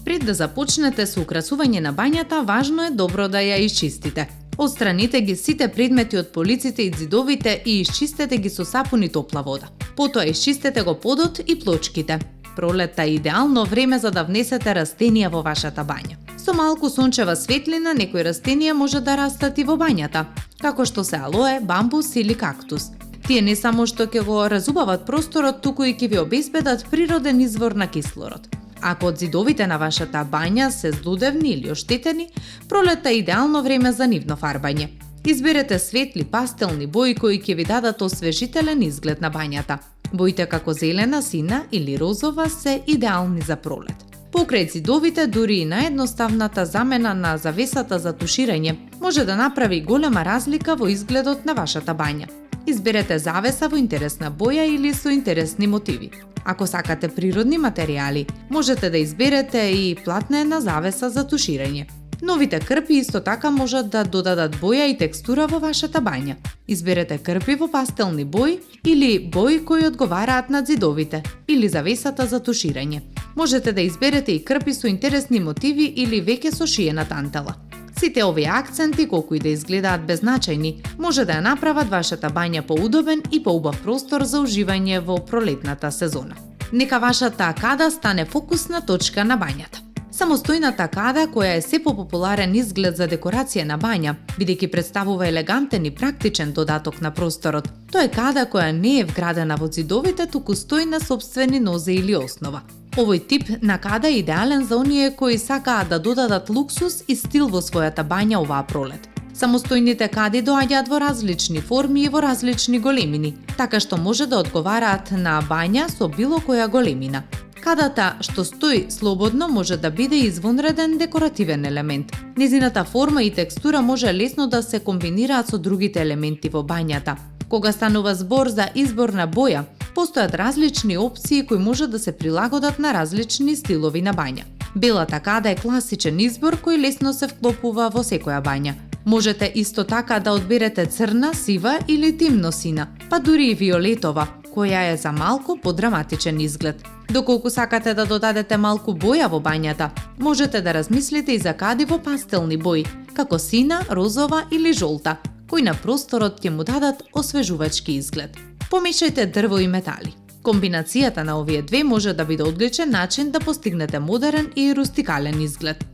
Пред да започнете со украсување на бањата, важно е добро да ја исчистите. Отстраните ги сите предмети од полиците и ѕидовите и исчистете ги со сапун и топла вода. Потоа исчистете го подот и плочките. Пролетта е идеално време за да внесете растенија во вашата бања. Со малку сончева светлина некои растенија може да растат и во бањата, како што се алоe, бамбус или кактус. Тие не само што ќе го разубават просторот, туку и ќе ви обезбедат природен извор на кислород. Ако од ѕидовите на вашата бања се злудевни или оштетени, пролетта е идеално време за нивно фарбање. Изберете светли пастелни бои кои ќе ви дадат освежителен изглед на бањата. Боите како зелена, сина или розова се идеални за пролет. Покрај ѕидовите, дури и наедноставната замена на завесата за туширање може да направи голема разлика во изгледот на вашата бања. Изберете завеса во интересна боја или со интересни мотиви. Ако сакате природни материјали, можете да изберете и платнена завеса за туширање. Новите крпи исто така можат да додадат боја и текстура во вашата бања. Изберете крпи во пастелни бои или бои кои одговараат на ѕидовите или завесата за туширање. Можете да изберете и крпи со интересни мотиви или веќе со шиена тантела. Сите овие акценти, колку и да изгледаат беззначајни, може да ја направат вашата бања поудобен и поубав простор за уживање во пролетната сезона. Нека вашата акада стане фокусна точка на бањата. Самостојната акада, која е се попопуларен изглед за декорација на бања, бидејќи представува елегантен и практичен додаток на просторот, тоа е када која не е вградена во ѕидовите, туку стои на сопствени нозе или основа. Овој тип на када е идеален за оние кои сакаат да додадат луксус и стил во својата бања оваа пролет. Самостојните кади доаѓаат во различни форми и во различни големини, така што може да одговараат на бања со било која големина. Кадата што стои слободно може да биде извонреден декоративен елемент. Незината форма и текстура може лесно да се комбинираат со другите елементи во бањата. Кога станува збор за избор на боја, постојат различни опции кои може да се прилагодат на различни стилови на бања. Белата када е класичен избор кој лесно се вклопува во секоја бања. Можете исто така да одберете црна, сива или темно сина, па дури и виолетова, која е за малку подраматичен изглед. Доколку сакате да додадете малку боја во бањата, можете да размислите и за кади во пастелни бои, како сина, розова или жолта, кои на просторот ќе му дадат освежувачки изглед. Помешајте дрво и метали. Комбинацијата на овие две може да биде одличен начин да постигнете модерен и рустикален изглед.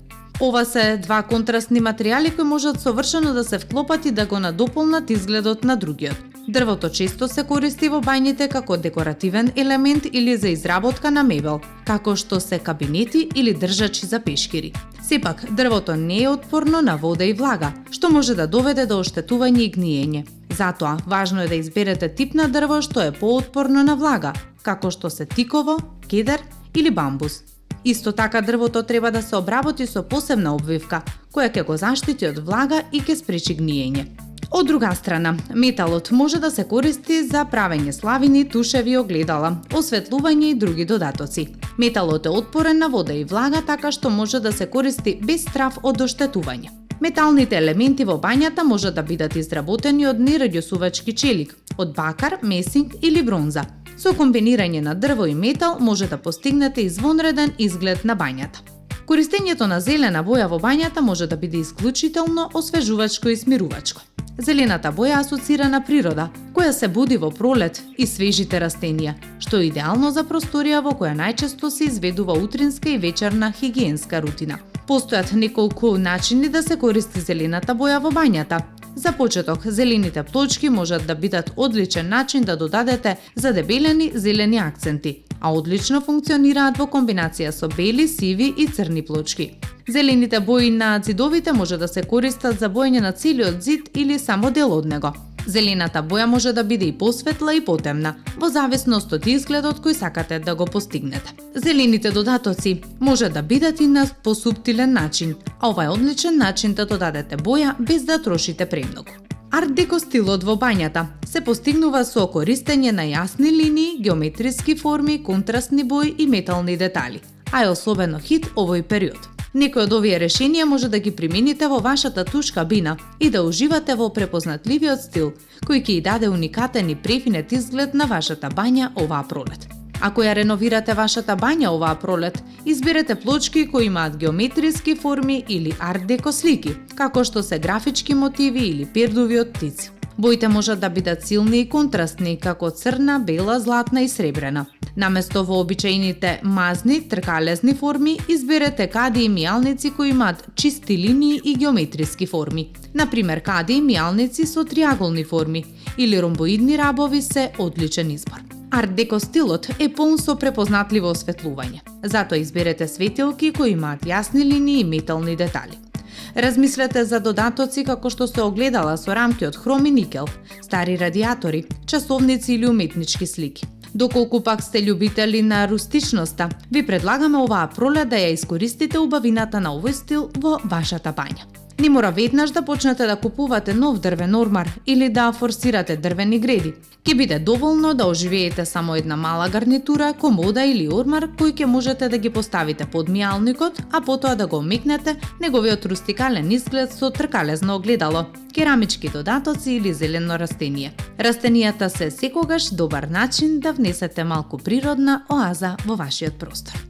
Ова се два контрастни материјали кои можат совршено да се вклопат и да го надополнат изгледот на другиот. Дрвото често се користи во бањите како декоративен елемент или за изработка на мебел, како што се кабинети или држачи за пешкири. Сепак, дрвото не е отпорно на вода и влага, што може да доведе до оштетување и гниење. Затоа, важно е да изберете тип на дрво што е поотпорно на влага, како што се тиково, кедар или бамбус. Исто така дрвото треба да се обработи со посебна обвивка, која ќе го заштити од влага и ќе спречи гниење. Од друга страна, металот може да се користи за правење славини, тушеви, огледала, осветлување и други додатоци. Металот е отпорен на вода и влага, така што може да се користи без страв од оштетување. Металните елементи во бањата може да бидат изработени од нерадиосувачки челик, од бакар, месинг или бронза. Со комбинирање на дрво и метал може да постигнете извонреден изглед на бањата. Користењето на зелена боја во бањата може да биде исклучително освежувачко и смирувачко. Зелената боја асоцира на природа, која се буди во пролет и свежите растенија, што е идеално за просторија во која најчесто се изведува утринска и вечерна хигиенска рутина. Постојат неколку начини да се користи зелената боја во бањата. За почеток, зелените плочки можат да бидат одличен начин да додадете задебелени зелени акценти, а одлично функционираат во комбинација со бели, сиви и црни плочки. Зелените бои на ѕидовите може да се користат за боење на целиот ѕид или само дел од него. Зелената боја може да биде и посветла и потемна, во зависност од изгледот кој сакате да го постигнете. Зелените додатоци може да бидат и на посуптилен начин, а ова е одличен начин да додадете боја без да трошите премногу. Арт-деко стилот во бањата се постигнува со користење на јасни линии, геометриски форми, контрастни бои и метални детали, а е особено хит овој период. Некој од овие решенија може да ги примените во вашата туш кабина и да уживате во препознатливиот стил, кој ќе ја даде уникатен и префинет изглед на вашата бања оваа пролет. Ако ја реновирате вашата бања оваа пролет, изберете плочки кои имаат геометриски форми или арт-деко слики, како што се графички мотиви или пердови од птици. Боите можат да бидат силни и контрастни, како црна, бела, златна и сребрена. Наместо вообичаените мазни, тркалезни форми, изберете кади и мијалници кои имаат чисти линии и геометриски форми. Например, кади и мијалници со триаголни форми или ромбоидни рабови се одличен избор. Арт-деко стилот е полн со препознатливо осветлување. Затоа изберете светилки кои имаат јасни линии и метални детали. Размислете за додатоци како што се огледала со рамки од хром и никел, стари радиатори, часовници или уметнички слики. Доколку пак сте љубители на рустичноста, ви предлагаме оваа пролет да ја искористите убавината на овој стил во вашата бања. Не мора веднаш да почнете да купувате нов дрвен ормар или да форсирате дрвени греди. Ќе биде доволно да оживеете само една мала гарнитура, комода или ормар кој ќе можете да ги поставите под мијалникот, а потоа да го омекнете неговиот рустикален изглед со тркалезно огледало, керамички додатоци или зелено растение. Растенијата се секогаш добар начин да внесете малку природна оаза во вашиот простор.